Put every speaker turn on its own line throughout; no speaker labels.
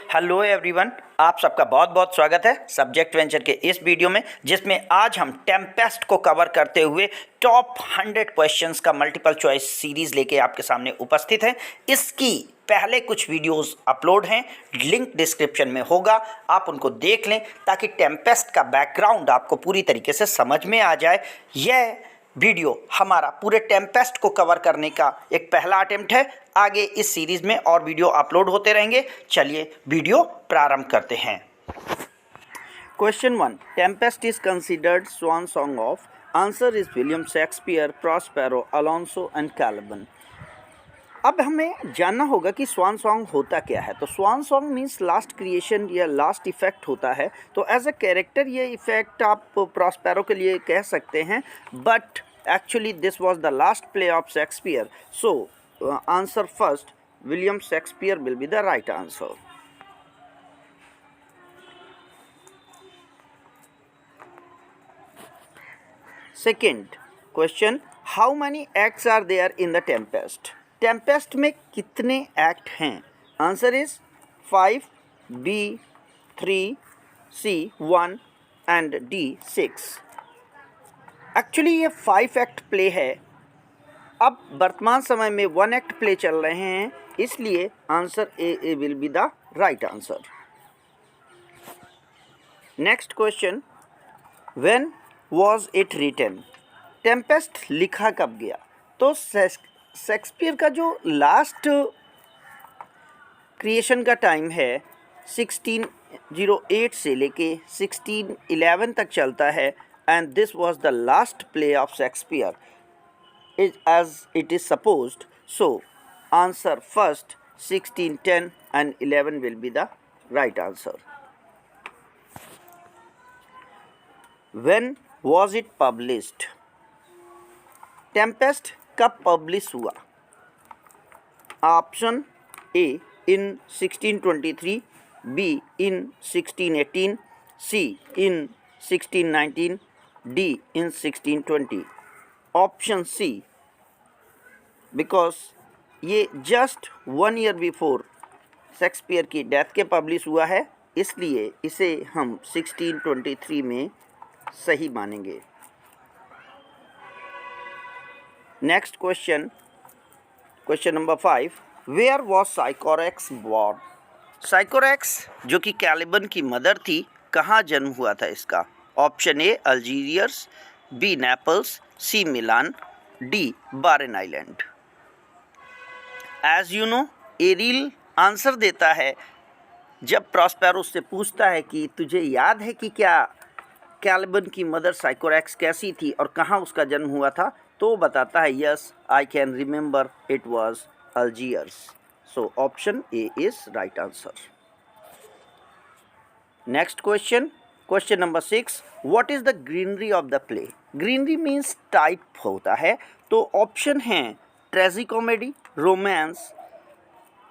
Hello everyone, आप सबका बहुत बहुत स्वागत है सब्जेक्ट वेंचर के इस वीडियो में, जिसमें आज हम टेम्पेस्ट को कवर करते हुए टॉप 100 क्वेश्चंस का मल्टीपल चॉइस सीरीज़ लेके आपके सामने उपस्थित हैं। इसकी पहले कुछ वीडियोस अपलोड हैं, लिंक डिस्क्रिप्शन में होगा, आप उनको देख लें ताकि टेम्पेस्ट का बैकग्राउंड आपको पूरी तरीके से समझ में आ जाए। यह वीडियो हमारा पूरे टेम्पेस्ट को कवर करने का एक पहला अटेम्प्ट है। आगे इस सीरीज़ में और वीडियो अपलोड होते रहेंगे। चलिए वीडियो प्रारंभ करते हैं। Question 1, Tempest is considered swan song of, answer is William Shakespeare, Prospero, Alonso and Calvin. अब हमें जानना होगा कि स्वान सॉन्ग होता क्या है। तो swan song means last creation या लास्ट इफेक्ट होता है। तो एज अ कैरेक्टर ये इफेक्ट आप प्रॉस्पेरो के लिए कह सकते हैं, but actually this was the last play of Shakespeare. So answer first, William Shakespeare will be the right answer. Second question, how many acts are there in the Tempest. Tempest में कितने act हैं? Answer is 5, B 3, C 1 and D 6। Actually ये 5 act play है। अब वर्तमान समय में 1 act play चल रहे हैं, इसलिए answer A will be the right answer. Next question, when was it written. Tempest लिखा कब गया? तो शेक्सपियर का जो लास्ट क्रिएशन का टाइम है 1608 से लेके 1611 तक चलता है, and this was the last play of Shakespeare as it is supposed. So answer first 1610 and 11 will be the right answer. When was it published? Tempest कब पब्लिश हुआ? Option A in 1623, B in 1618, C in 1619, D in 1620. Option C, because ये just 1 year before Shakespeare की death के publish हुआ है, इसलिए इसे हम 1623 में सही मानेंगे। Next question, question number 5, where was Sycorax born. Sycorax जो कि कैलिबन की मदर थी, कहाँ जन्म हुआ था इसका? Option A Algiers, B Naples, C Milan, D barren island. As you know, Ariel answer देता है जब प्रॉस्पेरो से पूछता है कि तुझे याद है कि क्या कैलिबन की मदर साइकोरेक्स कैसी थी और कहाँ उसका जन्म हुआ था, तो बताता है yes I can remember, it was Algiers. So option A is right answer. Next question, question number 6, what is the greenery of the play. Greenery means type होता है। तो ऑप्शन हैं tragicomedy, romance,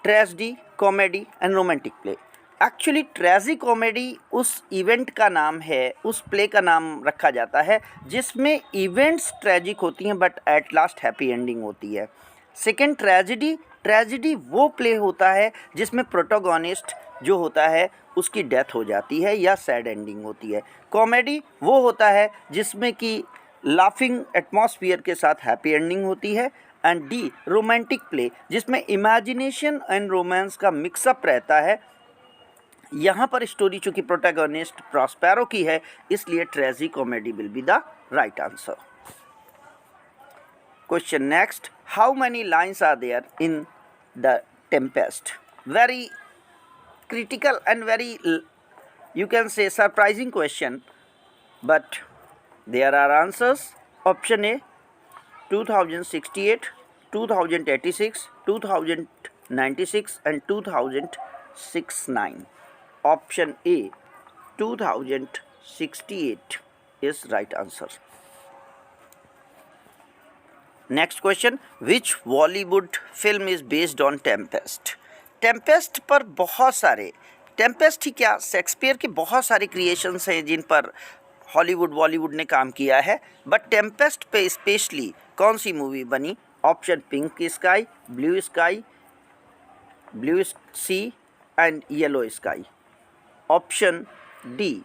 tragedy, comedy and romantic play. Actually tragicomedy उस event का नाम है, उस play का नाम रखा जाता है जिसमें इवेंट्स ट्रेजिक होती हैं but at last happy ending होती है। सेकेंड ट्रेजेडी, ट्रेजेडी वो प्ले होता है जिसमें प्रोटोगोनिस्ट जो होता है उसकी डेथ हो जाती है या सैड एंडिंग होती है। कॉमेडी वो होता है जिसमें कि लाफिंग एटमॉस्फियर के साथ हैप्पी एंडिंग होती है। एंड डी रोमांटिक प्ले, जिसमें इमेजिनेशन एंड रोमांस का मिक्सअप रहता है। यहाँ पर स्टोरी चूँकि प्रोटैगनिस्ट प्रॉस्पेरो की है, इसलिए tragicomedy will be the right answer. Question next, how many lines are there in the Tempest. Very critical and very, you can say, surprising question, but there are answers. Option A 2068, 2086, 2096 and 2069. Option A 2068 is right answer. Next question, which Bollywood film is based on Tempest? Tempest पर बहुत सारे, Tempest ही क्या, Shakespeare के बहुत सारे creations हैं जिन पर Hollywood Bollywood ने काम किया है, बट टेम्पेस्ट पे स्पेशली कौन सी मूवी बनी? Option pink sky, blue sea, and yellow sky. Option D,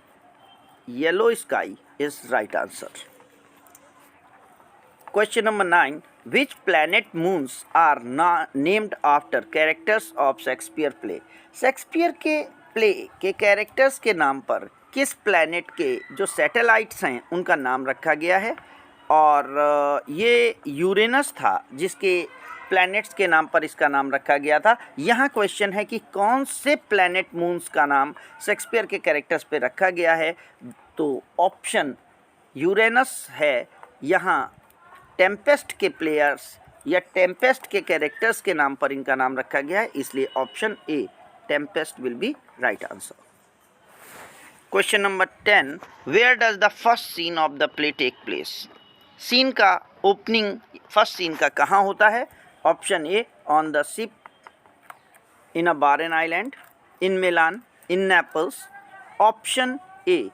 yellow sky is right answer. Question number 9. Which planet moons are named after characters of Shakespeare play? Shakespeare के play के characters के नाम पर किस planet के जो satellites हैं उनका नाम रखा गया है? और ये यूरेनस था जिसके प्लैनेट्स के नाम पर इसका नाम रखा गया था। यहाँ क्वेश्चन है कि कौन से प्लैनेट मून्स का नाम शेक्सपियर के कैरेक्टर्स पे रखा गया है? तो ऑप्शन यूरेनस है। यहाँ टेम्पेस्ट के प्लेयर्स या टेम्पेस्ट के कैरेक्टर्स के नाम पर इनका नाम रखा गया है, इसलिए option A Tempest will be right answer. Question number 10. Where does the first scene of the play take place? Scene का ओपनिंग फर्स्ट सीन का कहाँ होता है? Option A on the ship, in a barren island, in Milan, in Naples. Option A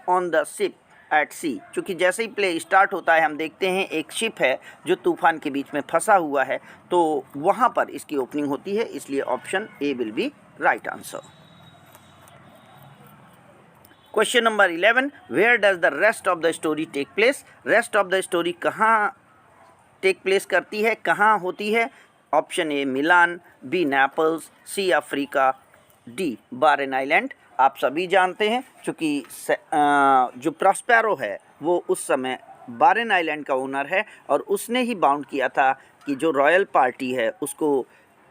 on the ship at sea. चूँकि जैसे ही play start होता है हम देखते हैं एक शिप है जो तूफान के बीच में फंसा हुआ है, तो वहाँ पर इसकी ओपनिंग होती है, इसलिए option A will be right answer. Question number 11. Where does the rest of the story take place? Rest of the story कहाँ टेक प्लेस करती है, कहाँ होती है? Option A Milan, B Naples, C Africa, D barren island. आप सभी जानते हैं चूँकि जो प्रॉस्पेरो है वो उस समय बारेन आइलैंड का ओनर है और उसने ही बाउंड किया था कि जो रॉयल पार्टी है उसको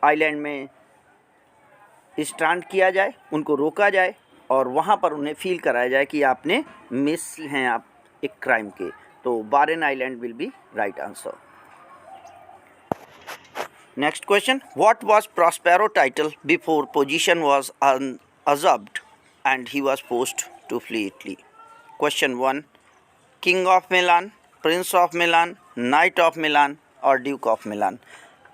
आइलैंड में स्टैंड किया जाए, उनको रोका जाए और वहाँ पर उन्हें फील कराया जाए कि आपने मिस हैं आप एक क्राइम के। तो Warren island will be right answer. Next question. What was Prospero title before position was usurped and he was forced to flee Italy? Question 1. King of Milan, Prince of Milan, Knight of Milan और Duke of Milan.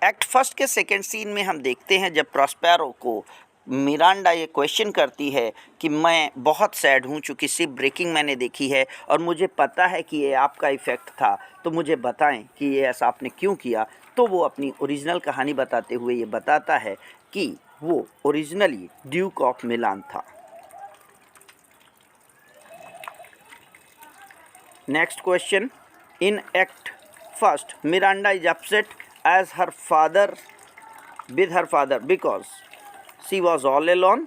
Act first के second scene में हम देखते हैं जब Prospero को Miranda ये question करती है कि मैं बहुत सैड हूँ चूँकि शिप ब्रेकिंग मैंने देखी है और मुझे पता है कि ये आपका इफ़ेक्ट था, तो मुझे बताएं कि ये ऐसा आपने क्यों किया। तो वो अपनी ओरिजिनल कहानी बताते हुए ये बताता है कि वो ओरिजिनली ड्यूक ऑफ मिलान था। Next question. In act first Miranda is upset as her father with her father because she was all alone.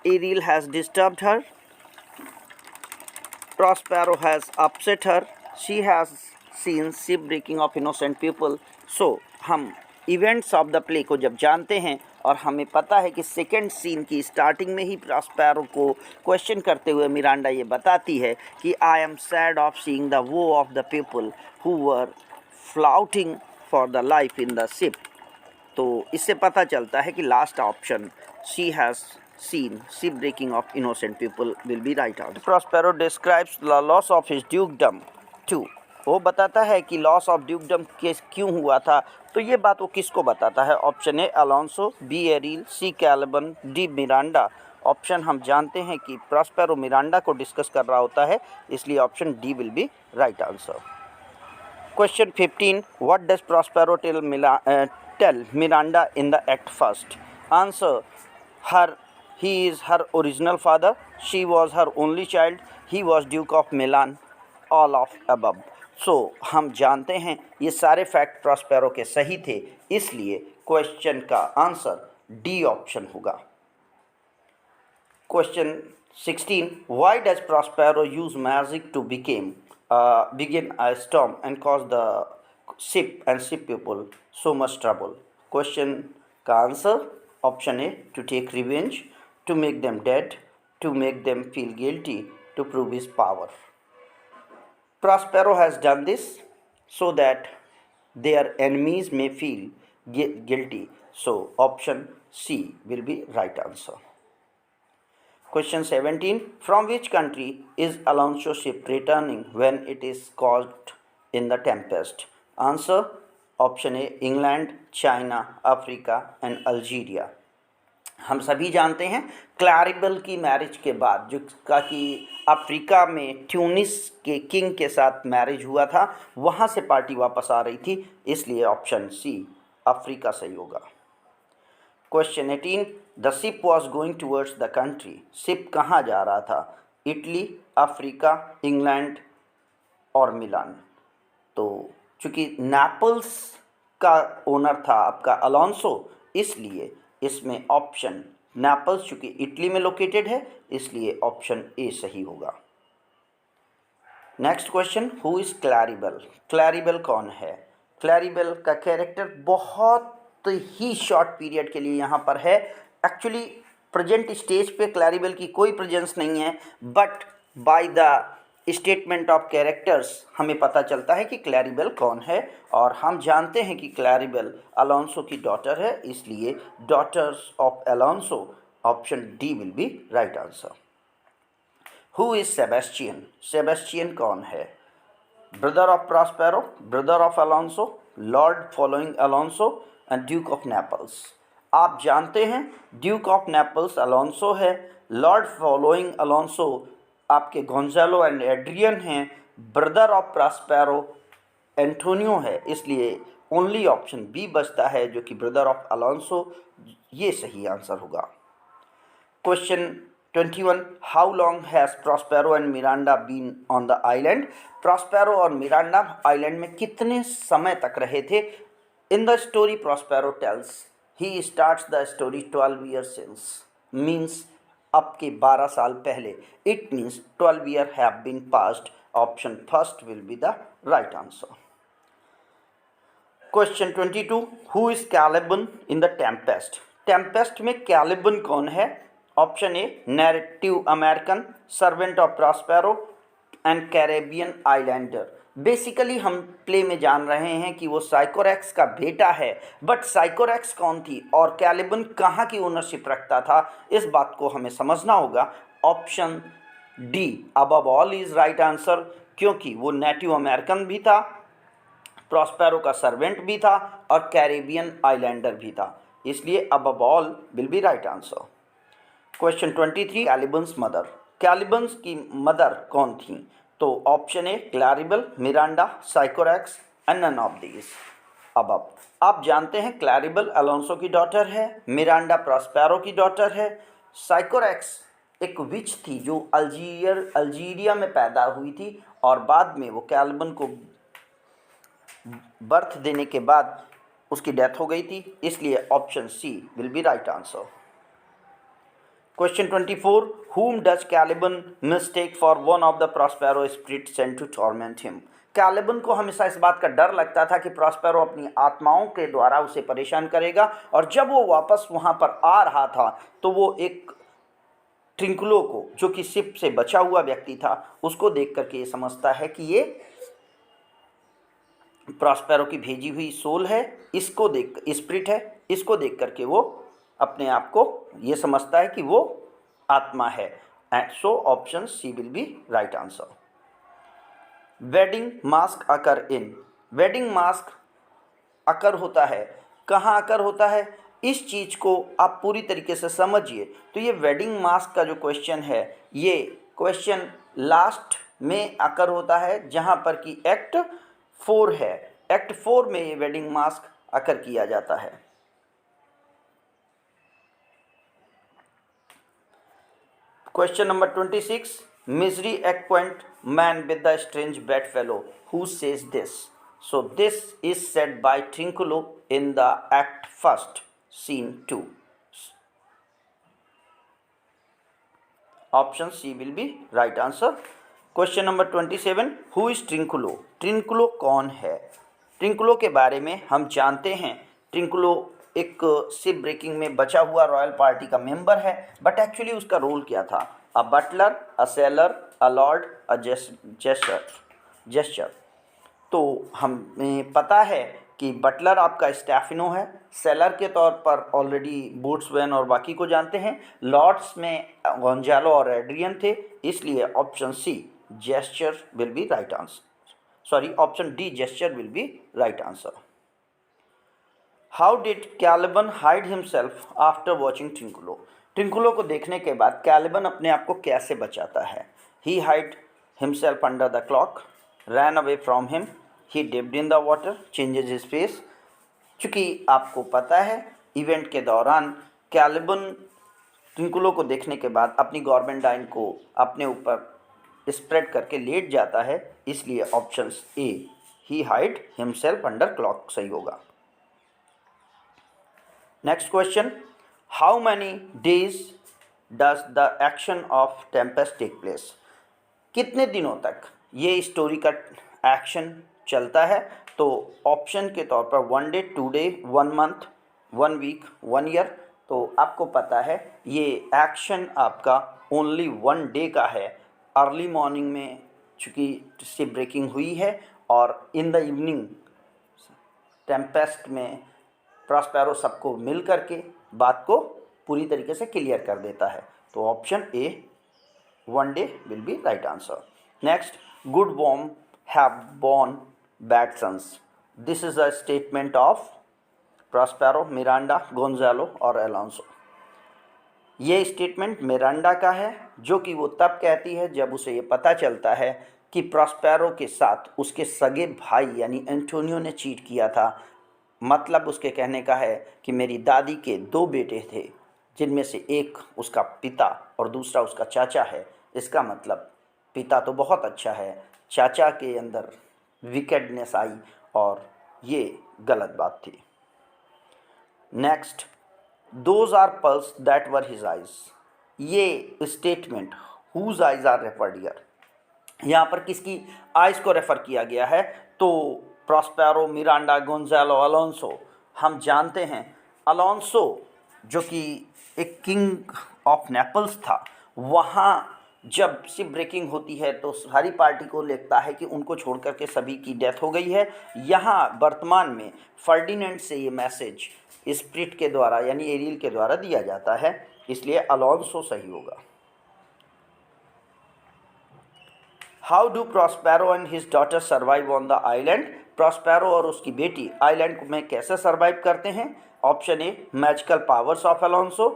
Ariel has disturbed her. Prospero has upset her. She has seen ship breaking of innocent people. So हम events of the play को जब जानते हैं और हमें पता है कि सेकेंड सीन की स्टार्टिंग में ही प्रॉस्पेरो को क्वेश्चन करते हुए मिरांडा ये बताती है कि I am sad of seeing the woe of the people who were flouting for the life in the ship. तो इससे पता चलता है कि last option she has seen ship breaking of innocent people will be right answer. Prospero describes the loss of his dukedom to. वो बताता है कि लॉस ऑफ ड्यूकडम क्यों हुआ था, तो ये बात वो किसको बताता है? Option A Alonso, B Ariel, C Caliban, D Miranda. Option हम जानते हैं कि प्रॉस्पेरो मिरांडा को डिस्कस कर रहा होता है, इसलिए option D will be right answer. Question 15. What does Prospero tell Miranda in the act first? Answer. He is her original father. She was her only child. He was Duke of Milan. All of above. So हम जानते हैं ये सारे fact Prospero के सही थे, इसलिए question का आंसर डी ऑप्शन होगा। Question 16. Why does Prospero use magic to begin a storm and cause the ship and ship people so much trouble? Question का answer option A to take revenge, to make them dead, to make them feel guilty, to prove his power. Prospero has done this so that their enemies may feel guilty. So option C will be right answer. Question 17. From which country is Alonso ship returning when it is caught in the tempest? Answer. Option A England, China, Africa and Algeria. हम सभी जानते हैं क्लैरिबल की marriage के बाद जिसका कि Africa में ट्यूनिस के किंग के साथ मैरिज हुआ था, वहाँ से पार्टी वापस आ रही थी, इसलिए ऑप्शन सी अफ्रीका सही होगा। Question 18, the ship was going towards the country. Ship कहाँ जा रहा था? इटली, अफ्रीका, इंग्लैंड और मिलान। तो चूँकि नेपल्स का ओनर था आपका अलोंसो, इसलिए इसमें ऑप्शन नेपल्स चूँकि इटली में लोकेटेड है, इसलिए ऑप्शन ए सही होगा। Next question, who is Claribel? Claribel कौन है? क्लैरिबल का कैरेक्टर बहुत ही शॉर्ट पीरियड के लिए यहाँ पर है। एक्चुअली प्रेजेंट स्टेज पे क्लैरिबल की कोई प्रेजेंस नहीं है, but by the statement of characters हमें पता चलता है कि क्लैरिबल कौन है, और हम जानते हैं कि क्लैरिबल अलोंसो की डॉटर है, इसलिए daughters of Alonso, option D will be right answer. Who is Sebastian? Sebastian कौन है? Brother of Prospero, brother of Alonso, lord following Alonso and duke of Naples. आप जानते हैं ड्यूक ऑफ नेपल्स अलोंसो है, lord following Alonso आपके Gonzalo and Adrian हैं, brother of Prospero Antonio है, इसलिए ओनली ऑप्शन बी बचता है जो कि ब्रदर ऑफ अलोंसो, ये सही आंसर होगा। Question 21, how long has Prospero and Miranda been on the island? Prospero और मिरांडा आइलैंड में कितने समय तक रहे थे? In the story Prospero tells he starts the story 12 years since, means अब के 12 साल पहले। It means 12 year have been passed, option first will be the right answer. Question 22, who is Caliban in the Tempest? Tempest में Caliban कौन है? Option a native American, servant of Prospero and Caribbean islander. Basically हम play में जान रहे हैं कि वो साइकोरेक्स का बेटा है, बट साइकोरेक्स कौन थी और कैलिबन कहाँ की ओनरशिप रखता था, इस बात को हमें समझना होगा। Option D above all is right answer, क्योंकि वो नेटिव अमेरिकन भी था, प्रॉस्पेरो का सर्वेंट भी था और कैरेबियन आइलैंडर भी था, इसलिए above all will be right answer. Question 23, Caliban's mother. Caliban's की मदर कौन थी? तो option A Claribel, Miranda, Sycorax and none of these above. आप जानते हैं क्लैरिबल अलोंसो की डॉटर है, मिरांडा प्रॉस्पेरो की डॉटर है, साइकोरेक्स एक विच थी जो अल्जीरिया में पैदा हुई थी और बाद में वो कैलिबन को बर्थ देने के बाद उसकी डेथ हो गई थी, इसलिए option C will be right answer. Question 24, whom does Caliban mistake for one of the Prospero spirits sent to torment him? Caliban को हमेशा इस बात का डर लगता था कि प्रॉस्पेरो अपनी आत्माओं के द्वारा उसे परेशान करेगा, और जब वो वापस वहाँ पर आ रहा था तो वो एक ट्रिंकुलो को, जो कि शिप से बचा हुआ व्यक्ति था, उसको देख करके ये समझता है कि ये प्रॉस्पेरो की भेजी हुई सोल है, इसको देख स्पिरिट है, इसको देख करके वो अपने आप को ये समझता है कि वो आत्मा है, and so option C will be right answer. Wedding masque occur in. Wedding masque occur होता है, कहाँ अकर होता है, इस चीज़ को आप पूरी तरीके से समझिए। तो ये वेडिंग मास्क का जो क्वेश्चन है, ये क्वेश्चन लास्ट में अकर होता है, जहाँ पर कि एक्ट 4 है। एक्ट 4 में ये वेडिंग मास्क अकर किया जाता है। Question number 26, misery acquaint man with the strange bedfellow. Who says this? So this is said by Trinculo in the act 1st, scene 2. Option C will be right answer. Question number 27, who is Trinculo? Trinculo कौन है? Trinculo के बारे में हम जानते हैं, Trinculo एक ship breaking में बचा हुआ रॉयल पार्टी का मेंबर है, बट एक्चुअली उसका रोल क्या था? A butler, a sailor, a lord, a jester. तो हमें पता है कि बटलर आपका स्टैफिनो है, सेलर के तौर पर ऑलरेडी बोट्सवैन और बाकी को जानते हैं, लॉर्ड्स में गोंजालो और एड्रियन थे, इसलिए option C gesture will be right answer, sorry option D gesture will be right answer. How did Caliban hide himself after watching Trinculo? Trinculo को देखने के बाद कैलिबन अपने आप को कैसे बचाता है? He hide himself under the cloak, ran away from him, he dipped in the water, changes his face. चूँकि आपको पता है इवेंट के दौरान कैलिबन ट्रिंकुलो को देखने के बाद अपनी गवर्नमेंटाइन को अपने ऊपर स्प्रेड करके लेट जाता है, इसलिए option A he hide himself under cloak सही होगा। Next question, how many days does the action of Tempest take place? कितने दिनों तक ये स्टोरी का एक्शन चलता है? तो ऑप्शन के तौर पर 1 day, 2 day, 1 month, 1 week, 1 year. तो आपको पता है ये एक्शन आपका ओनली 1 डे का है। अर्ली मॉर्निंग में चूँकि इससे ब्रेकिंग हुई है और इन द इवनिंग टेम्पेस्ट में प्रॉस्पेरो सबको मिल करके बात को पूरी तरीके से क्लियर कर देता है। तो option A 1 day will be right answer. Next, good worm have born bad sons. This is a statement of Prospero, Miranda, Gonzalo और Alonso. ये स्टेटमेंट मिरांडा का है, जो कि वो तब कहती है जब उसे ये पता चलता है कि प्रॉस्पेरो के साथ उसके सगे भाई यानी एंटोनियो ने चीट किया था। मतलब उसके कहने का है कि मेरी दादी के 2 बेटे थे, जिनमें से एक उसका पिता और दूसरा उसका चाचा है। इसका मतलब पिता तो बहुत अच्छा है, चाचा के अंदर विकेडनेस आई और ये गलत बात थी। Next, those are pearls that were his eyes. ये statement whose eyes are referred here, यहाँ पर किसकी आइज को रेफर किया गया है? तो प्रॉस्पेरो, मिरांडा, गोंजालो, अलोंसो। हम जानते हैं अलोंसो जो कि एक किंग ऑफ नेपल्स था, वहाँ जब शिप ब्रेकिंग होती है तो सारी पार्टी को लगता है कि उनको छोड़ करके सभी की डेथ हो गई है। यहाँ वर्तमान में फर्डिनेंड से ये मैसेज स्प्रिट के द्वारा यानी एरियल के द्वारा दिया जाता है, इसलिए अलोंसो सही होगा। How do Prospero and his daughter survive on the island? Prospero और उसकी बेटी आइलैंड में कैसे सर्वाइव करते हैं? Option A magical powers of Alonso,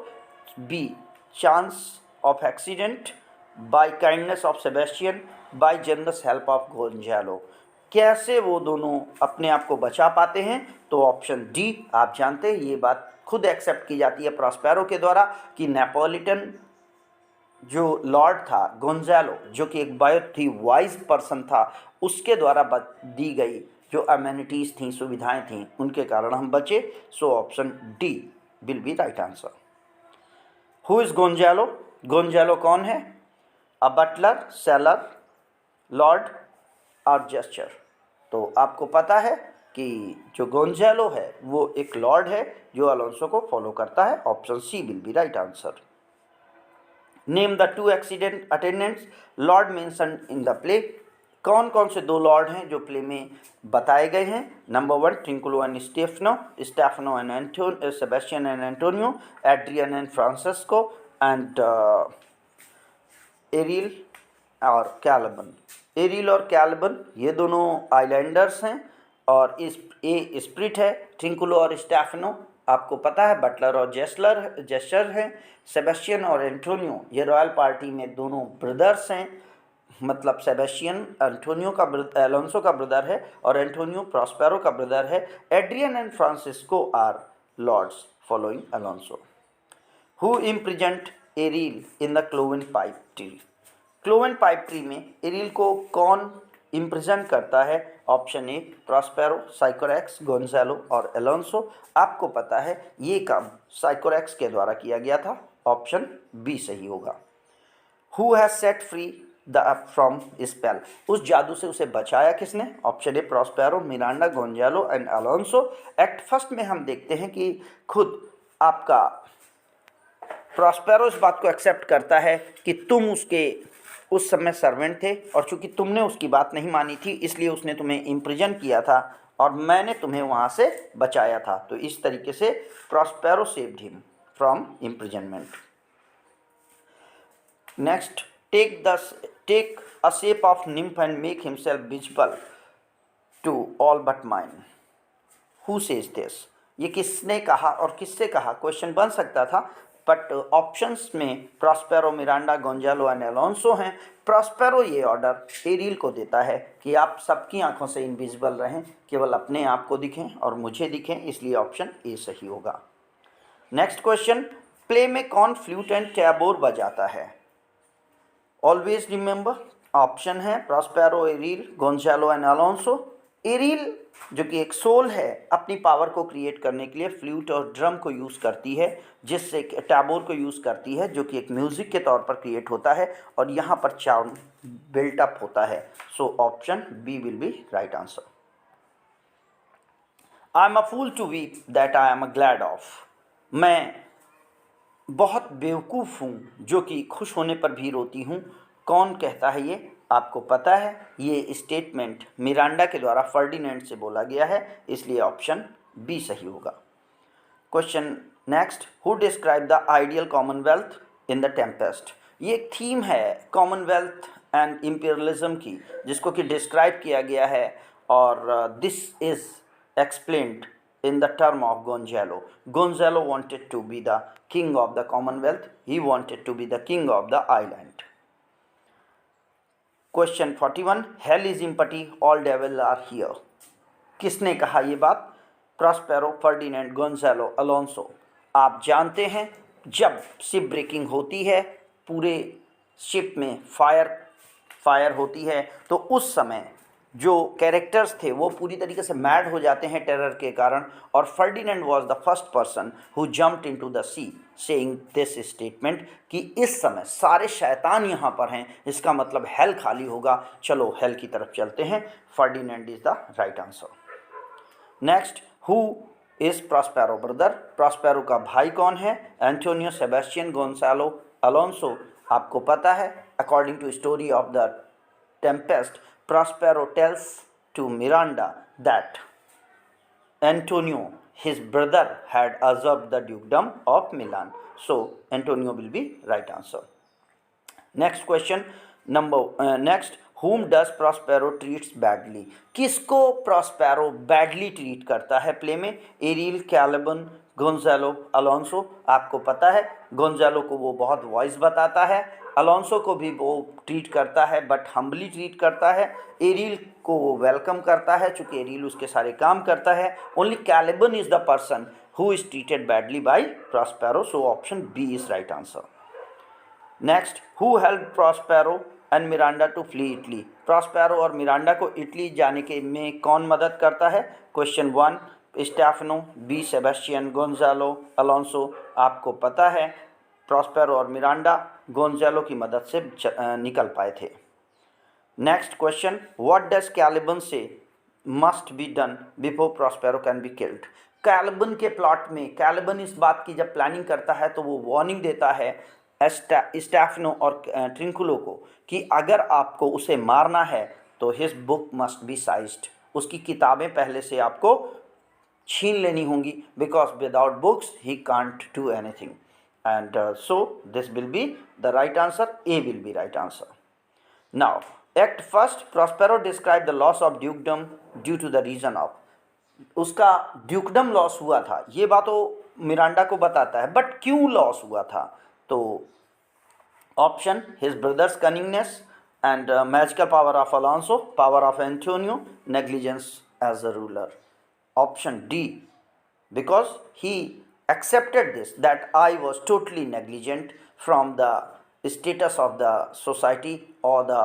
B chance of accident, by kindness of Sebastian, by generous help of Gonzalo. कैसे वो दोनों अपने आप को बचा पाते हैं? तो ऑप्शन डी आप जानते हैं, ये बात खुद एक्सेप्ट की जाती है प्रॉस्पेरो के द्वारा कि नेपोलिटन जो लॉर्ड था गोंजालो, जो कि एक बहुत ही वाइज पर्सन था, उसके द्वारा दी गई जो अमेनिटीज़ थी, सुविधाएं थी, उनके कारण हम बचे। सो option D will be right answer. Who is Gonzalo? Gonzalo कौन है? अ बटलर, सेलर, लॉर्ड और जेस्चर। तो आपको पता है कि जो गोंजालो है वो एक लॉर्ड है जो अलोंसो को फॉलो करता है। Option C will be right answer. Name the 2 accident attendants lord mention in the play. कौन कौन से 2 लॉर्ड हैं जो प्ले में बताए गए हैं? Number 1 Trinculo and Stephano, Stephano and Sebastian and Antonio, Adrian and Francisco and Ariel और कैलिबन। एरिल और कैलिबन ये दोनों आइलैंडर्स हैं और इस ए स्प्रिट है। ट्रिंकुलो और स्टेफनो आपको पता है बटलर और जेस्चर हैं। सेबेस्टियन और एंटोनियो ये रॉयल पार्टी में दोनों ब्रदर्स हैं। मतलब सेबेस्टियन एंटोनियो का अलोंसो का ब्रदर है और एंटोनियो प्रॉस्पेरो का ब्रदर है। Adrian and Francisco are lords following Alonso. Who imprisoned Ariel in the cloven pine tree? Cloven pine tree में एरिल को कौन इम्प्रिजन करता है? Option A Prospero, Sycorax, Gonzalo और अलोंसो। आपको पता है ये काम साइकोरेक्स के द्वारा किया गया था। ऑप्शन बी सही होगा। Who has set free the from spell? उस जादू से उसे बचाया किसने? Option A Prospero, Miranda, Gonzalo and Alonso. Act first में हम देखते हैं कि खुद आपका प्रॉस्पेरो इस बात को एक्सेप्ट करता है कि तुम उसके उस समय सर्वेंट थे और चूंकि तुमने उसकी बात नहीं मानी थी इसलिए उसने तुम्हें इम्प्रिजन किया था और मैंने तुम्हें वहाँ से बचाया था। तो इस तरीके से Prospero saved him from imprisonment. Next, take a shape of nymph and make himself visible to all but mine. Who says this? ये किसने कहा और किससे कहा? क्वेश्चन बन सकता था, बट ऑप्शंस में Prospero, Miranda, Gonzalo and Alonso हैं। प्रॉस्पेरो ये ऑर्डर एरिल को देता है कि आप सबकी आंखों से इनविजिबल रहें, केवल अपने आप को दिखें और मुझे दिखें, इसलिए ऑप्शन ए सही होगा। नेक्स्ट क्वेश्चन, प्ले में कौन फ्लूट एंड टैबोर बजाता है? ऑलवेज रिमेंबर, ऑप्शन है Prospero, aryl, Gonzalo and Alonso. Aryl जो कि एक सोल है, अपनी पावर को क्रिएट करने के लिए फ्लूट और ड्रम को यूज़ करती है, जिससे टैबोर को यूज़ करती है, जो कि एक म्यूज़िक के तौर पर क्रिएट होता है और यहाँ पर चार्म बिल्टअप होता है। So option B will be right answer. I am a fool to weep that I am a glad of. मैं बहुत बेवकूफ़ हूँ जो कि खुश होने पर भी रोती हूँ। कौन कहता है ये? आपको पता है, ये स्टेटमेंट मिरांडा के द्वारा फर्डिनेंड से बोला गया है, इसलिए ऑप्शन बी सही होगा। Question next, who describe the ideal Commonwealth in the Tempest? ये एक थीम है कॉमनवेल्थ एंड इम्पीरियलिज्म की, जिसको कि डिस्क्राइब किया गया है और this is explained in the term of Gonzalo. Gonzalo wanted to be the king of the Commonwealth. He wanted to be the king of the island. Question 41. Hell is empty, all devils are here. किसने कहा ये बात? Prospero, Ferdinand, Gonzalo, Alonso. आप जानते हैं, जब ship breaking होती है, पूरे शिप में फायर होती है, तो उस समय जो कैरेक्टर्स थे वो पूरी तरीके से मैड हो जाते हैं टेरर के कारण, और Ferdinand was the first person who jumped into the sea saying this statement कि इस समय सारे शैतान यहाँ पर हैं, इसका मतलब हेल खाली होगा, चलो हेल की तरफ चलते हैं। Ferdinand is the right answer. Next, who is Prospero brother? प्रॉस्पेरो का भाई कौन है? Antonio, Sebastian, Gonzalo, Alonso. आपको पता है, according to story of the Tempest, Prospero tells to Miranda that Antonio, his brother, had usurped the dukedom of Milan. So Antonio will be right answer. Next question, next, whom does Prospero treats badly? किसको Prospero badly treat करता है play में? Ariel, Caliban, Gonzalo, Alonso. आपको पता है, Gonzalo को वो बहुत वॉइस बताता है, अलोंसो को भी वो ट्रीट करता है बट हम्बली ट्रीट करता है, एरिल को वो वेलकम करता है चूँकि एरिल उसके सारे काम करता है। Only Caliban is the person who is treated badly by Prospero. So option B is right answer. Next, who help Prospero and Miranda to flee Italy? Prospero और मिरांडा को इटली जाने के में कौन मदद करता है? Question 1, Stephano, B Sebastian, Gonzalo, Alonso. आपको पता है, प्रॉस्पेरो और मिरांडा गोंजालो की मदद से निकल पाए थे। Next question, what does Caliban say must be done before Prospero can be killed? Caliban के प्लॉट में कैलिबन इस बात की जब प्लानिंग करता है तो वो वार्निंग देता है स्टेफनो और ट्रिंकुलो को कि अगर आपको उसे मारना है तो his book must be sized, उसकी किताबें पहले से आपको छीन लेनी होंगी, because without books he can't do anything. And so this will be the right answer. A will be right answer. Now, act first, Prospero described the loss of dukedom due to the reason of. उसका ड्यूकडम loss हुआ था, ये बात तो Miranda को बताता है, but क्यों लॉस हुआ था? तो option, his brother's cunningness and magical power of Alonso, power of Antonio, negligence as a ruler. Option D, because he accepted this, that I was totally negligent from the status of the society or the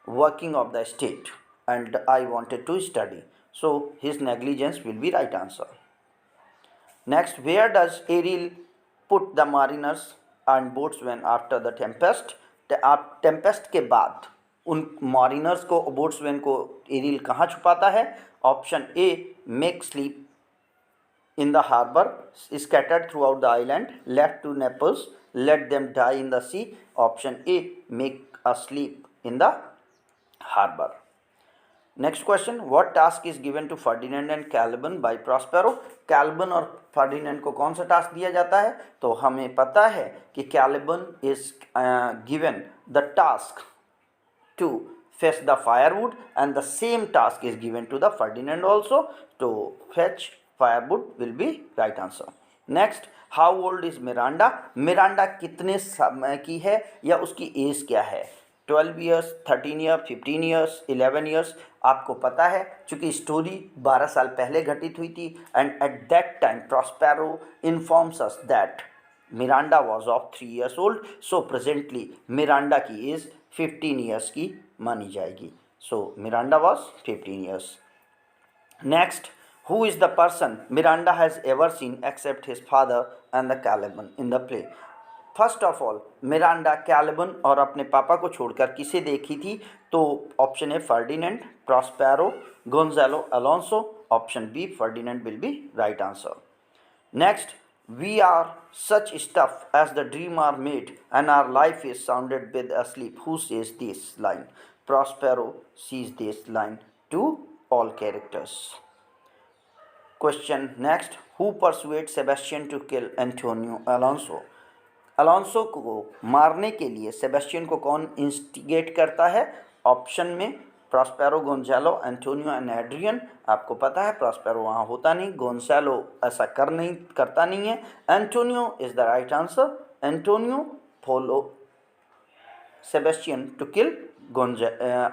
working of the state and I wanted to study. So his negligence will be right answer. Next, where does Ariel put the mariners and boatsmen after the tempest? Tempest के बाद उन मारिनर्स को, बोट्समैन को aryl कहाँ छुपाता है? Option A, make sleep in the harbor, scattered throughout the island, left to Naples, let them die in the sea. Option A, make asleep in the harbor. Next question, what task is given to Ferdinand and Caliban by Prospero? कैल्बन और Ferdinand को कौन सा task दिया जाता है? तो हमें पता है कि Caliban is given the task to fetch the firewood and the same task is given to the Ferdinand also to fetch firewood will be right answer. Next, how old is Miranda? Miranda कितने समय की है या उसकी as क्या है? 12 years, 13 year, 15 years, 11 years? आपको पता है चूंकि स्टोरी 12 साल पहले घटित हुई थी and at that time Prospero informs us that Miranda was of 3 years old, so presently Miranda की एज 15 ईयर्स की मानी जाएगी. So Miranda was 15 years. Next, who is the person Miranda has ever seen except his father and the Caliban in the play? First of all Miranda Caliban और अपने पापा को छोड़कर किसे देखी थी? तो option A Ferdinand, Prospero, Gonzalo Alonso. Option B Ferdinand will be right answer. Next, we are such stuff as the dream are made and our life is sounded with a sleep. Who says this line? Prospero sees this line to all characters. Question next, who persuades Sebastian to kill Antonio Alonso? Alonso को मारने के लिए Sebastian को कौन instigate करता है? Option में Prospero, Gonzalo, Antonio and Adrian. आपको पता है प्रॉस्पेरो वहाँ होता नहीं, गोंजालो ऐसा करता नहीं है. Antonio is the right answer. Antonio follow Sebastian to kill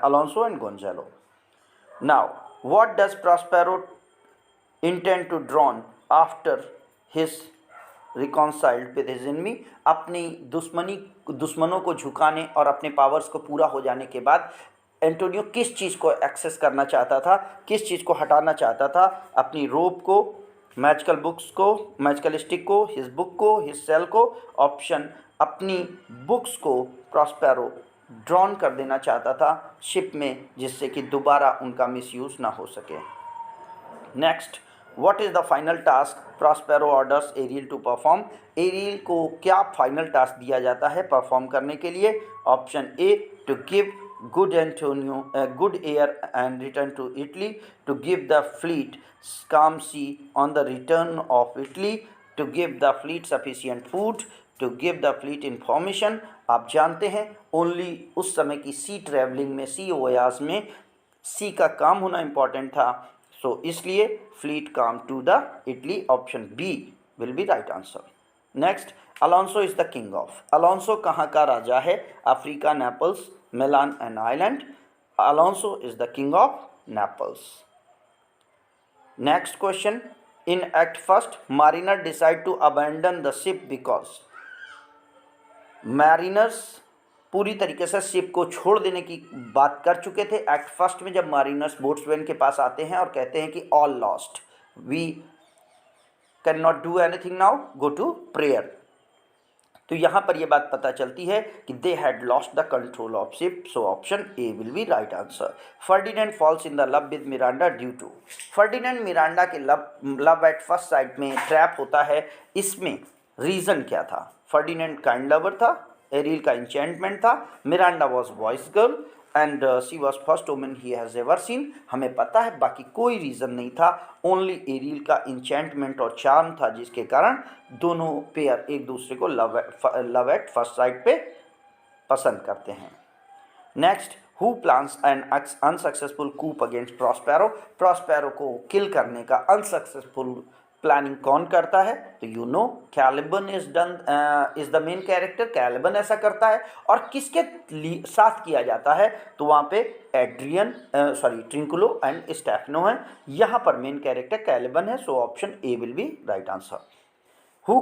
Alonso and Gonzalo. Now, what does Prospero intend to drown after his reconciled with his enemy? अपनी दुश्मनों को झुकाने और अपने पावर्स को पूरा हो जाने के बाद एंटोनियो किस चीज़ को एक्सेस करना चाहता था, किस चीज़ को हटाना चाहता था? अपनी रोप को, मैजिकल बुक्स को, मैजिकल स्टिक को, हिज बुक को, हिज सेल को. ऑप्शन, अपनी बुक्स को प्रॉस्पेरो ड्रॉन कर देना चाहता था शिप में, जिससे कि दोबारा उनका मिसयूज़ ना हो सके. Next, what is the final task Prospero orders Ariel to perform? Ariel को क्या फाइनल टास्क दिया जाता है परफॉर्म करने के लिए? Option A, to give good Antonio good air and return to Italy, to give the fleet calm sea on the return of Italy, to give the fleet sufficient food, to give the fleet information. आप जानते हैं only उस समय की सी travelling में, सी voyage में सी का काम होना इम्पॉर्टेंट था. सो इसलिए fleet came to the Italy. Option B will be right answer. Next, Alonso is the king of. Alonso कहाँ का राजा है? Africa, Naples, Milan and island. Alonso is the king of Naples. Next question, in act first mariner decide to abandon the ship because. Mariners पूरी तरीके से ship को छोड़ देने की बात कर चुके थे एक्ट फर्स्ट में, जब मारिनर्स बोट्समैन के पास आते हैं और कहते हैं कि all lost, we cannot do anything now, go to prayer. तो यहाँ पर यह बात पता चलती है कि they had lost the control of ship. So option A will be right answer. Ferdinand falls in the love with Miranda due to. Ferdinand Miranda के लव एट फर्स्ट साइट में ट्रैप होता है, इसमें रीज़न क्या था? Ferdinand kind lover था, Ariel का enchantment था, Miranda was voice girl and she was first woman he has ever seen. हमें पता है बाकी कोई रीज़न नहीं था, ओनली एरियल का इंचेंटमेंट और चार्म था, जिसके कारण दोनों पेयर एक दूसरे को लव एट फर्स्ट साइट पे पसंद करते हैं. Next, who plans an unsuccessful coup against Prospero. Prospero को किल करने का अनसक्सेसफुल प्लानिंग कौन करता है? तो you know Caliban is the main character. Caliban ऐसा करता है. और किसके साथ किया जाता है? तो वहाँ पे एड्रियन ट्रिंकुलो एंड स्टेफनो है. यहाँ पर मेन कैरेक्टर कैलिबन है. So option A will be right answer. Who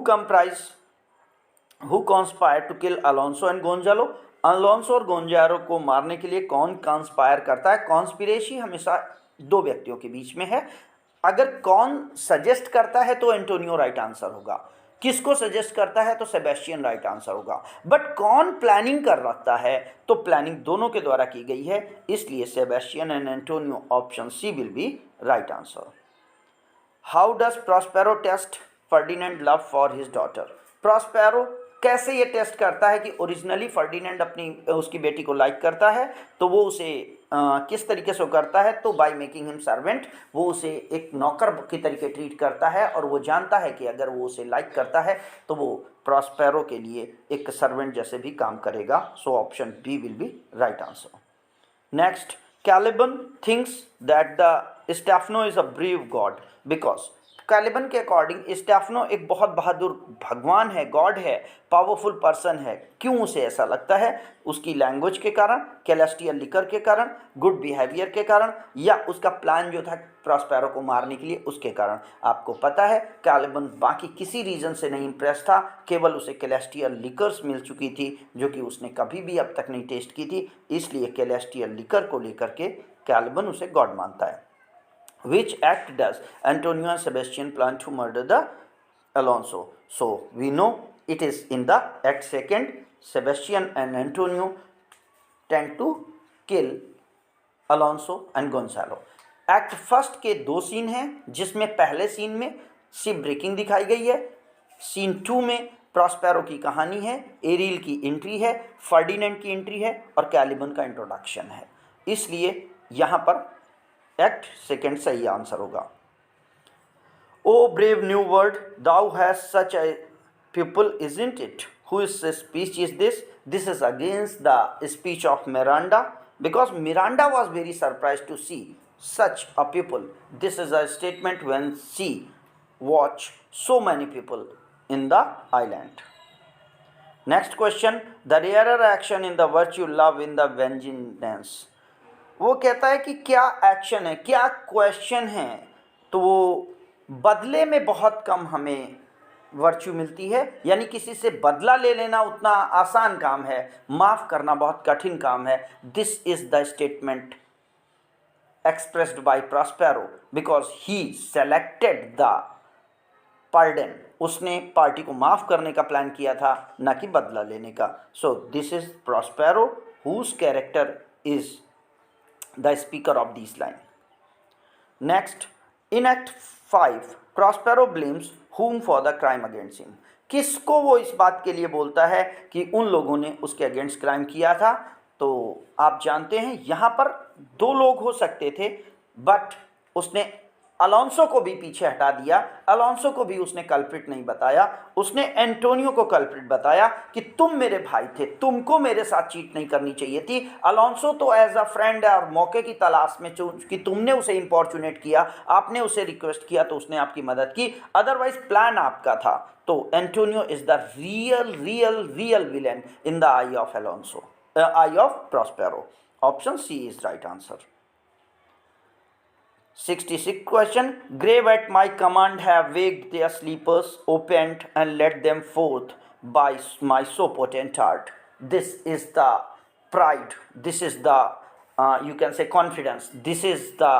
conspire to kill Alonso and Gonzalo. Alonso और गोंजालो को मारने के लिए कौन कॉन्स्पायर करता है? कॉन्स्पिरेसी हमेशा दो व्यक्तियों के बीच में है. अगर कौन सजेस्ट करता है तो एंटोनियो राइट आंसर होगा, किसको सजेस्ट करता है तो सेबेस्टियन राइट आंसर होगा. बट कौन प्लानिंग कर रखता है तो प्लानिंग दोनों के द्वारा की गई है, इसलिए Sebastian and Antonio. Option C will be right answer. How does Prospero test Ferdinand love for his daughter. Prospero कैसे ये टेस्ट करता है कि ओरिजिनली फर्डिनेंड उसकी बेटी को लाइक करता है, तो वो उसे किस तरीके से करता है? तो बाय मेकिंग हिम सर्वेंट. वो उसे एक नौकर की तरीके ट्रीट करता है और वो जानता है कि अगर वो उसे लाइक करता है तो वो प्रॉस्पेरो के लिए एक सर्वेंट जैसे भी काम करेगा. So option B will be right answer. Next, Caliban thinks that the Stephano is a brave god because. Caliban के अकॉर्डिंग स्टेफनो एक बहुत बहादुर भगवान है, गॉड है, पावरफुल पर्सन है। क्यों उसे ऐसा लगता है? उसकी लैंग्वेज के कारण, कैलेस्टियल लिकर के कारण, गुड बिहेवियर के कारण, या उसका प्लान जो था प्रॉस्पेरो को मारने के लिए, उसके कारण। आपको पता है कैलिबन बाकी किसी रीज़न से नहीं इम्प्रेस था, केवल उसे कैलेस्टियल लिकर्स मिल चुकी थी जो कि उसने कभी भी अब तक नहीं टेस्ट की थी, इसलिए कैलेस्टियल लिकर को लेकर के कैलिबन उसे गॉड मानता है। Which act does Antonio and Sebastian plan to murder the Alonso? So we know it is in the act second. Sebastian and Antonio tend to kill Alonso and Gonzalo. Act first के दो scene हैं, जिसमें पहले scene में ship breaking दिखाई गई है, scene 2 में प्रॉस्पेरो की कहानी है, एरिल की एंट्री है, फर्डिनेंड की एंट्री है और कैलिबन का इंट्रोडक्शन है। इसलिए यहाँ पर एक्ट सेकेंड सही आंसर होगा। O brave new world, thou has such a people isn't it, whose speech is this? This is against the speech of Miranda, because Miranda was very surprise to see such a people. This is a statement when she watch so many people in the island. Next question, the rarer action in the virtue love in the vengeance. वो कहता है कि क्या action है, क्या question है, तो वो बदले में बहुत कम हमें वर्च्यू मिलती है, यानी किसी से बदला ले लेना उतना आसान काम है, माफ़ करना बहुत कठिन काम है। This is the statement expressed by Prospero because he selected the pardon. उसने पार्टी को माफ़ करने का प्लान किया था, ना कि बदला लेने का। So this is Prospero whose character is the speaker of this line. Next, in Act 5, Prospero blames whom for the crime against him. किसको वो इस बात के लिए बोलता है कि उन लोगों ने उसके अगेंस्ट क्राइम किया था? तो आप जानते हैं यहाँ पर दो लोग हो सकते थे, बट उसने अलोंसो को भी पीछे हटा दिया। अलोंसो को भी उसने कल्प्रिट नहीं बताया, उसने एंटोनियो को कल्प्रिट बताया कि तुम मेरे भाई थे, तुमको मेरे साथ चीट नहीं करनी चाहिए थी। अलोंसो तो एज अ फ्रेंड है और मौके की तलाश में कि तुमने उसे इंपॉर्चुनेट किया, आपने उसे रिक्वेस्ट किया तो उसने आपकी मदद की, अदरवाइज प्लान आपका था। तो Antonio is the real villain in the eye of Alonso, eye of Prospero. Option C is right answer. 66th question, grave at my command have waked their sleepers, opened and led them forth by my so potent art. This is the pride, this is the you can say confidence, this is the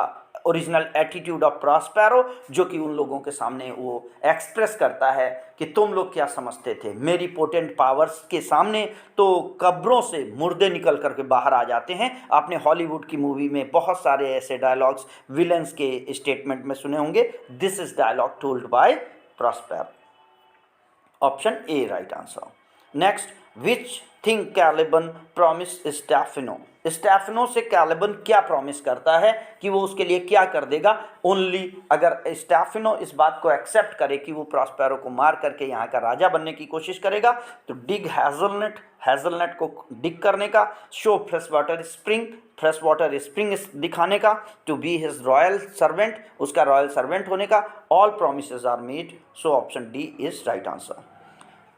original attitude of Prospero, जो कि उन लोगों के सामने वो express करता है कि तुम लोग क्या समझते थे, मेरी पोटेंट पावर्स के सामने तो कब्रों से मुर्दे निकल करके बाहर आ जाते हैं। आपने हॉलीवुड की मूवी में बहुत सारे ऐसे डायलॉग्स विलन्स के स्टेटमेंट में सुने होंगे। This is dialogue told by Prospero. Option A right answer. Next, which thing Caliban promise Stephano? Stephano से कैलिबन क्या प्रॉमिस करता है कि वो उसके लिए क्या कर देगा? ओनली अगर स्टेफनो इस बात को एक्सेप्ट करे कि वो प्रॉस्पेरो को मार करके यहाँ का राजा बनने की कोशिश करेगा, तो डिग हैजलनट को डिग करने का, शो फ्रेश वाटर स्प्रिंग दिखाने का, to be his royal servant, उसका रॉयल सर्वेंट होने का, all promises are made. So option D is right answer.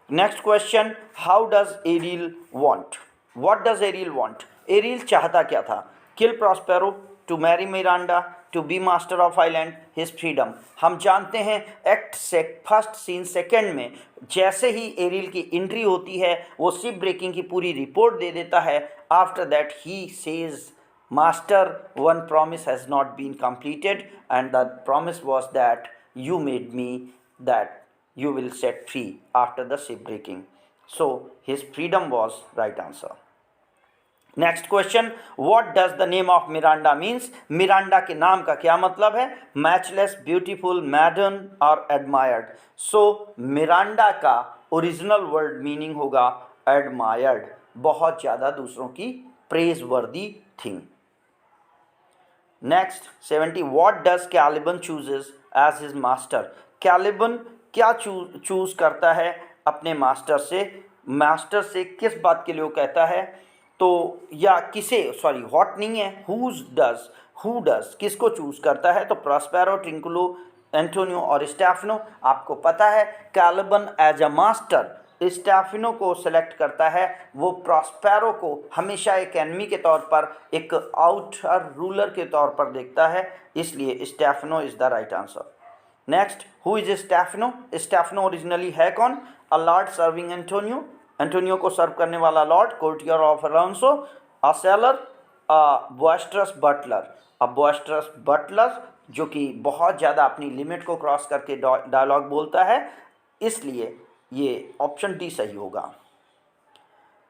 Next question, how does Ariel want? What does Ariel want? Ariel चाहता क्या था? Kill Prospero, to marry Miranda, to be master of island, his freedom. हम जानते हैं act से first scene second में जैसे ही aryl की एंट्री होती है, वो शिप ब्रेकिंग की पूरी रिपोर्ट दे देता है। After that he says, master, one promise has not been completed and the promise was that you made me that you will set free after the ship breaking. So his freedom was right answer. Next question, what does the name of Miranda means? Miranda के नाम का क्या मतलब है? Matchless, beautiful, maiden और admired. So Miranda का original word meaning होगा admired, बहुत ज़्यादा दूसरों की प्रेज वर्दी thing. Next 70, what does Caliban chooses as his master? Caliban क्या चूज़ करता है अपने मास्टर से किस बात के लिए वो कहता है? तो या किसे, सॉरी व्हाट नहीं है, हु डज किसको चूज़ करता है? तो प्रॉस्पेरो, ट्रिंकुलो, एंटोनियो और स्टेफनो। आपको पता है Caliban as a master Stephano को सेलेक्ट करता है, वो प्रॉस्पेरो को हमेशा एक एनिमी के तौर पर, एक आउटर रूलर के तौर पर देखता है, इसलिए Stephano is the right answer. Next, who is Stephano? Stephano originally है कौन? A lord serving Antonio, Antonio को सर्व करने वाला lord, courtier of Alonso, a sailor, a boisterous butler. A boisterous butler जो कि बहुत ज़्यादा अपनी लिमिट को क्रॉस करके डायलॉग बोलता है, इसलिए ये ऑप्शन डी सही होगा।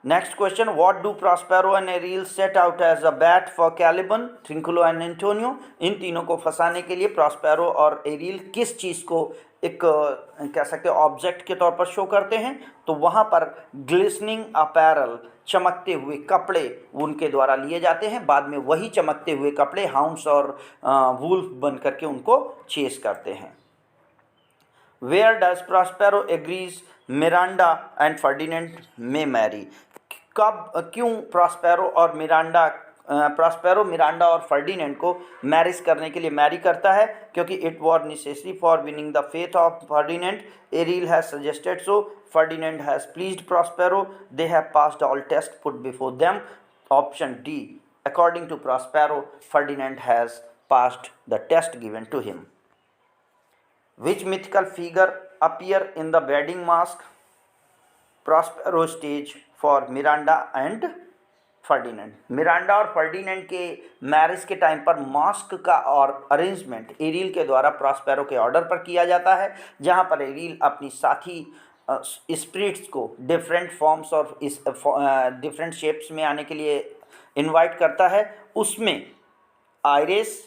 Next question, what do Prospero and Ariel set out as a bait for Caliban, Trinculo and Antonio? इन तीनों को फंसाने के लिए प्रॉस्पेरो और एरिल किस चीज़ को एक कह सकते हैं ऑब्जेक्ट के तौर पर शो करते हैं? तो वहाँ पर ग्लिसनिंग अपैरल, चमकते हुए कपड़े उनके द्वारा लिए जाते हैं, बाद में वही चमकते हुए कपड़े हाउंड्स और वुल्फ बन करके उनको चेस करते हैं। Where does Prospero agrees Miranda and Ferdinand may marry? कब क्यों प्रॉस्पेरो मिरांडा और फर्डिनेंड को मैरिज करने के लिए मैरी करता है? क्योंकि it was necessary for winning the faith of Ferdinand, Ariel has suggested so, Ferdinand has pleased Prospero, they have passed all test put before them. Option D, according to Prospero Ferdinand has passed the test given to him. Which mythical figure appear in the wedding mask Prospero stage for Miranda and Ferdinand? Miranda और Ferdinand के marriage के time पर mask का और arrangement aryl के द्वारा Prospero के order पर किया जाता है, जहां पर एरिल अपनी साथी स्पिरिट्स को डिफरेंट फॉर्म्स और डिफरेंट शेप्स में आने के लिए इनवाइट करता है। उसमें आइरिस,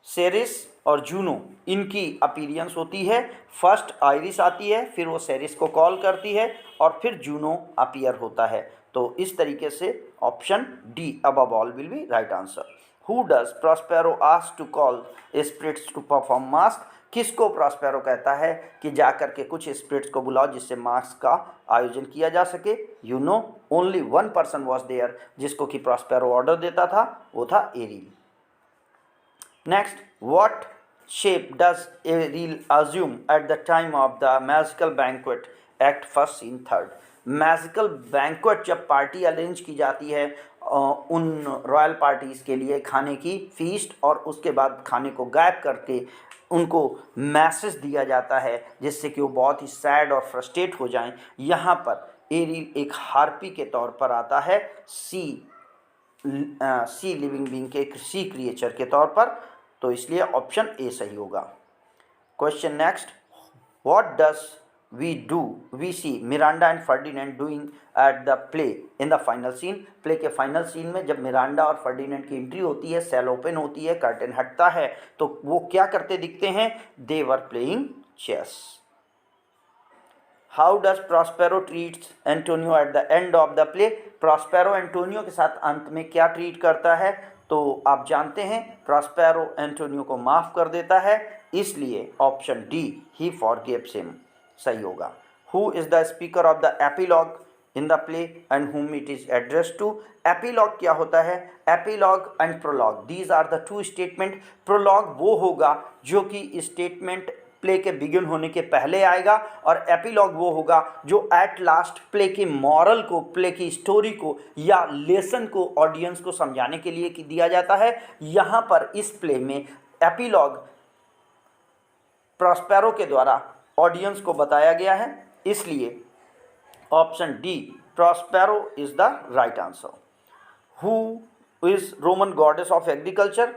सेरिस और जूनो इनकी अपीयरेंस होती है। फर्स्ट आइरिस आती है, फिर वो सेरिस को कॉल करती है और फिर जूनो अपीयर होता है। तो इस तरीके से option D above all will be right answer. Who does Prospero ask to call spirits to perform masque? किसको प्रॉस्पेरो कहता है कि जा कर के कुछ स्पिरिट्स को बुलाओ जिससे मास्क का आयोजन किया जा सके? You know only one person was there जिसको कि प्रॉस्पेरो ऑर्डर देता था, वो था Ariel. Next, what shape does Ariel assume at the time of the magical banquet act first scene third? Magical banquet जब पार्टी अरेंज की जाती है उन रॉयल पार्टीज़ के लिए खाने की फीस्ट, और उसके बाद खाने को गायब करके उनको मैसेज दिया जाता है जिससे कि वो बहुत ही सैड और फ्रस्ट्रेट हो जाएं। यहाँ पर एरिल एक हार्पी के तौर पर आता है, सी लिविंग बीइंग के एक सी क्रिएचर के तौर पर, तो इसलिए ऑप्शन ए सही होगा। Question next, what does we see Miranda and Ferdinand doing at the play in the final scene? Play के फाइनल सीन में जब मिरांडा और फर्डिनेंड की एंट्री होती है, सेल ओपन होती है, कर्टेन हटता है, तो वो क्या करते दिखते हैं? They were playing chess. How does Prospero treats Antonio at the end of the play? Prospero Antonio के साथ अंत में क्या ट्रीट करता है? तो आप जानते हैं प्रॉस्पेरो एंटोनियो को माफ़ कर देता है, इसलिए option D he forgives him सही होगा। Who is the speaker of the epilogue in the play and whom it is addressed to? Epilogue क्या होता है? Epilogue and prologue, these are the two statement. Prologue वो होगा जो कि statement play के बिगिन होने के पहले आएगा, और एपिलॉग वो होगा जो एट लास्ट प्ले के मॉरल को, प्ले की स्टोरी को या लेसन को ऑडियंस को समझाने के लिए दिया जाता है। यहाँ पर इस प्ले में एपिलॉग प्रॉस्पेरो के द्वारा ऑडियंस को बताया गया है, इसलिए option D Prospero is the right answer. Who is Roman goddess of agriculture?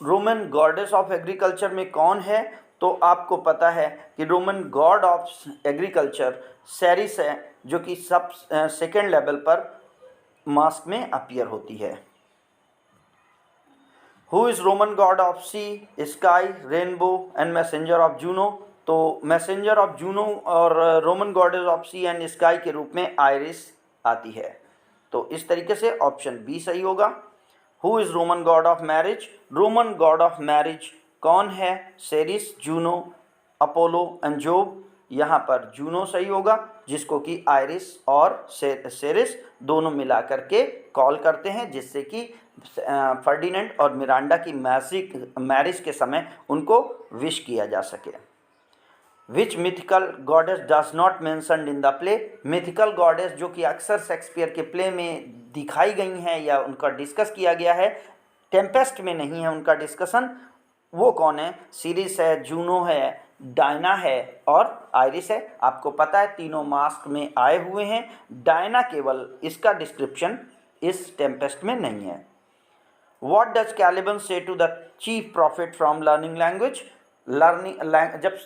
Roman goddess of agriculture में कौन है? तो आपको पता है कि Roman god of agriculture Ceres है, जो कि सब सेकेंड लेवल पर मास्क में अपीयर होती है। Who is Roman god of sea, sky, rainbow and messenger of Juno? तो मैसेंजर ऑफ जूनो और Roman goddess of sea and sky के रूप में आइरिस आती है, तो इस तरीके से ऑप्शन बी सही होगा। Who is Roman god of marriage? Roman god of marriage कौन है? सेरिस, जूनो, अपोलो एंड जोब। यहाँ पर जूनो सही होगा, जिसको कि आइरिस और सेरिस दोनों मिला करके कॉल करते हैं, जिससे कि फर्डिनेंड और मिरांडा की मैरिज के समय उनको विश किया जा सके। Which mythical goddess does not mentioned in the play, mythical goddess जो कि अक्सर शेक्सपियर के प्ले में दिखाई गई हैं या उनका डिस्कस किया गया है, टेम्पेस्ट में नहीं है उनका डिस्कशन, वो कौन है? सीरिस है, जूनो है, डायना है और आयरिस है। आपको पता है तीनों मास्क में आए हुए हैं, डायना केवल इसका डिस्क्रिप्शन इस टेम्पेस्ट में नहीं है। What does Caliban say to the chief prophet from learning language? जब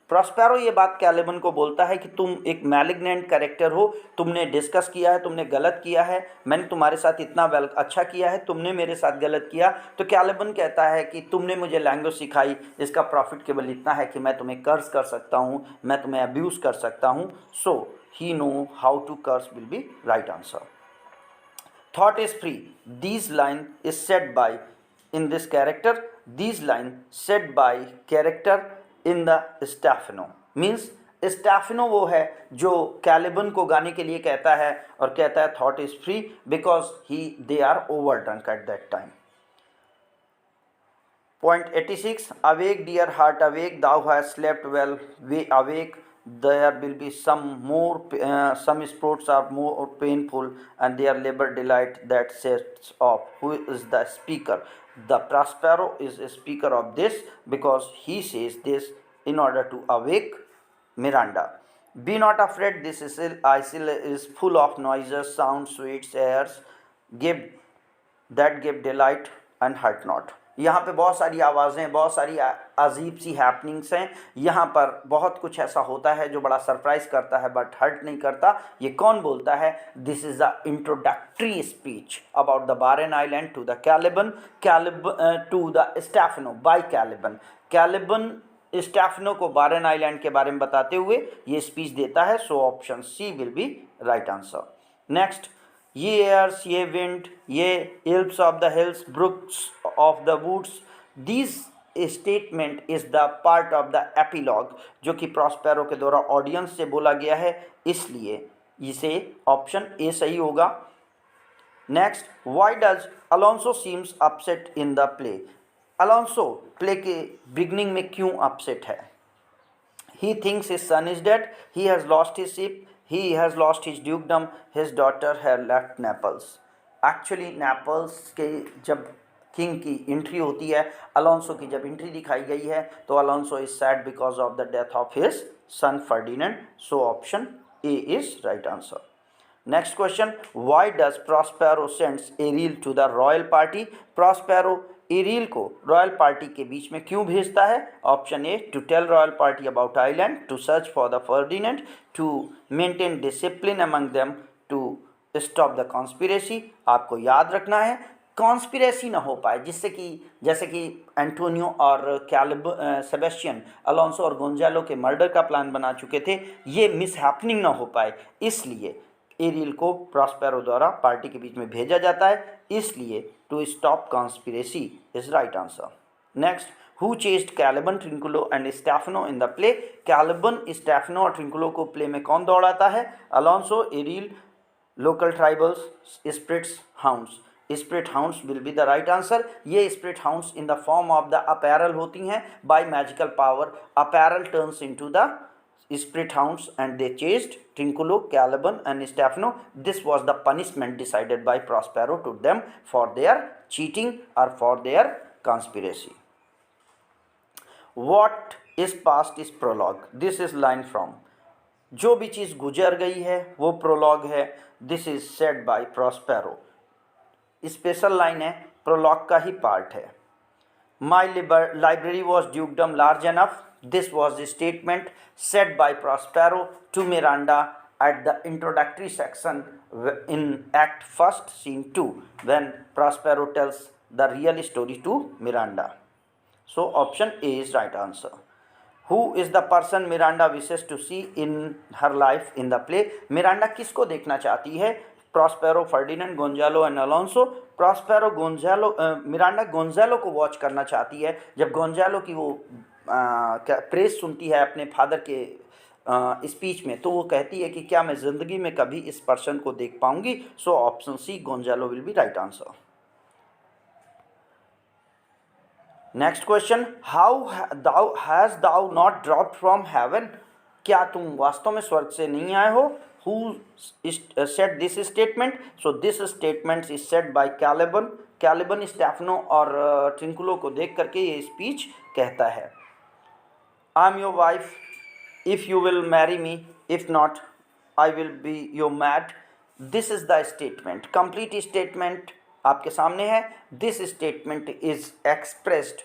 प्रॉस्पेरो ये बात कैलिबन को बोलता है कि तुम एक मैलिग्नेंट कैरेक्टर हो, तुमने डिस्कस किया है, तुमने गलत किया है, मैंने तुम्हारे साथ इतना अच्छा किया है, तुमने मेरे साथ गलत किया, तो कैलिबन कहता है कि तुमने मुझे लैंग्वेज सिखाई, इसका प्रॉफिट केवल इतना है कि मैं तुम्हें कर्स कर सकता हूँ, मैं तुम्हें अब्यूज़ कर सकता हूँ। So he know how to curse will be right answer. Thought is free. These line is said by in this character. These line said by character in the Stefano. Means Stefano वो है जो Caliban को गाने के लिए कहता है और कहता है thought is free because they are overdrunk at that time. Point 86. Awake, dear heart, awake. Thou hast slept well. We awake. There will be some sports are more painful, and their labor delight that sets off. Who is the speaker? The Prospero is a speaker of this because he says this in order to awake Miranda. Be not afraid, this isle is full of noises, sounds, sweets, airs, give delight and hurt not. यहाँ पे बहुत सारी आवाज़ें, बहुत सारी अजीब सी happenings हैं, यहाँ पर बहुत कुछ ऐसा होता है जो बड़ा सरप्राइज़ करता है बट हर्ट नहीं करता। ये कौन बोलता है? This is the introductory speech about the barren island to the Caliban to the Stephano by Caliban. Caliban Stephano को बारेन आइलैंड के बारे में बताते हुए ये स्पीच देता है। So option C will be right answer. Next, ye airs, ye wind, ye hills of the hills, brooks of the woods, this statement is the part of the epilogue जो कि प्रॉस्पेरो के द्वारा audience से बोला गया है, इसलिए इसे ऑप्शन ए सही होगा। Next, why does Alonso seems upset in the play? Alonso play के बिगनिंग में क्यों अपसेट है? He thinks his son is dead, he has lost his ship, he has lost his dukedom, his daughter had left Naples. Actually Naples के जब king की entry होती है, Alonso की जब एंट्री दिखाई गई है, तो Alonso is sad because of the death of his son Ferdinand. So option A is right answer. Next question, why does Prospero sends Ariel to the royal party? Prospero Ariel को royal party के बीच में क्यों भेजता है? Option A, to tell royal party about island, to search for the Ferdinand, to maintain discipline among them, to stop the conspiracy. आपको याद रखना है कॉन्स्पिरेसी ना हो पाए, जिससे कि जैसे कि एंटोनियो और सेबेस्टियन अलोंसो और गोंजालो के मर्डर का प्लान बना चुके थे, ये मिस हैपनिंग ना हो पाए, इसलिए एरिल को प्रॉस्पेरो द्वारा पार्टी के बीच में भेजा जाता है, इसलिए to stop conspiracy is right answer. Next, who chased Caliban, Trinculo and Stephano in the play? Caliban, Stephano और ट्रिंकुलो को प्ले में कौन दौड़ाता है? Alonso, Ariel, local tribals, spirits, hounds. Spirit hounds will be the right answer. ये spirit hounds in the form of the apparel होती हैं, by magical power apparel turns into the spirit hounds and they chased Trinculo, Caliban and Stefano. This was the punishment decided by Prospero to them for their cheating or for their conspiracy. What is past is prologue. This is line from. जो भी चीज़ गुजर गई है वो prologue है। This is said by Prospero. Special line है, prologue का ही part है। My library was dukedom large enough. This was the statement said by Prospero to Miranda at the introductory section in Act 1, Scene 2, when Prospero tells the real story to Miranda. So option A is right answer. Who is the person Miranda wishes to see in her life in the play? Miranda किसको देखना चाहती है? Prospero, Ferdinand, Gonzalo and Alonso. Prospero Miranda Gonzalo को watch करना चाहती है। जब Gonzalo की वो प्रेज सुनती है अपने फादर के स्पीच में, तो वो कहती है कि क्या मैं ज़िंदगी में कभी इस पर्सन को देख पाऊंगी? So option C, Gonzalo will be right answer. Next question, how has thou not drop from heaven, क्या तुम वास्तव में स्वर्ग से नहीं आए हो? Who said this statement? So this statement is said by Caliban. Caliban Stephano और ट्रिंकुलो को देख करके ये स्पीच कहता है। I am your wife if you will marry me, if not I will be your maid. This is the statement, complete statement आपके सामने है। This statement is expressed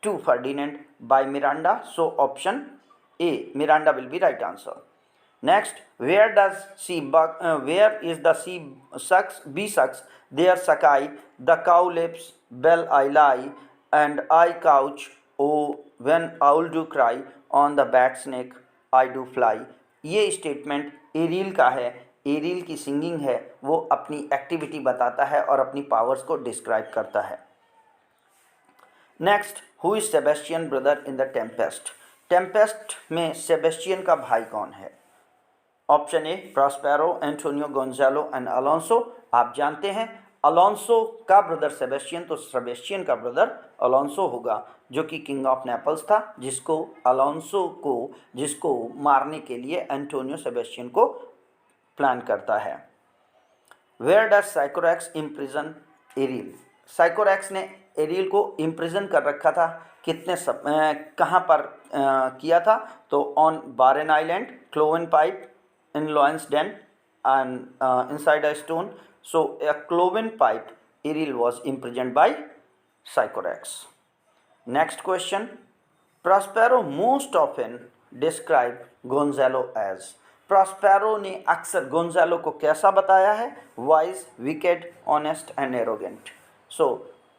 to Ferdinand by Miranda, so option A Miranda will be right answer. Next, where does she where is the she sucks bee sucks there sakai, the cow lips bell I lie, and I couch, oh when owl do cry, on the bat snake I do fly। ये statement aryl का है, aryl की singing है, वो अपनी activity बताता है और अपनी पावर्स को डिस्क्राइब करता है। Next, who is Sebastian brother in the Tempest? Tempest में सेबेस्टियन का भाई कौन है? Option A Prospero, Antonio, Gonzalo and Alonso. आप जानते हैं अलोंसो का ब्रदर सेबेस्टियन, तो सेबेस्टियन का ब्रदर अलोंसो होगा, जो कि किंग ऑफ नेपल्स था, जिसको मारने के लिए एंटोनियो सेबेस्टियन को प्लान करता है। Where does Sycorax imprison Ariel? Sycorax ने एरिल को इम्प्रिजन कर रखा था, कहाँ पर किया था? तो on Warren island, cloven pipe, in Loan's den, and inside a stone. So a cloven pipe, Eril was imprisoned by Sycorax. Next question, Prospero most often describe Gonzalo as? Prospero ने अक्सर गोंजालो को कैसा बताया है? Wise, wicked, honest and arrogant. So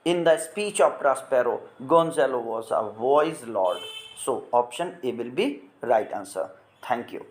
in the speech of Prospero, Gonzalo was a wise lord. So option A will be right answer. Thank you.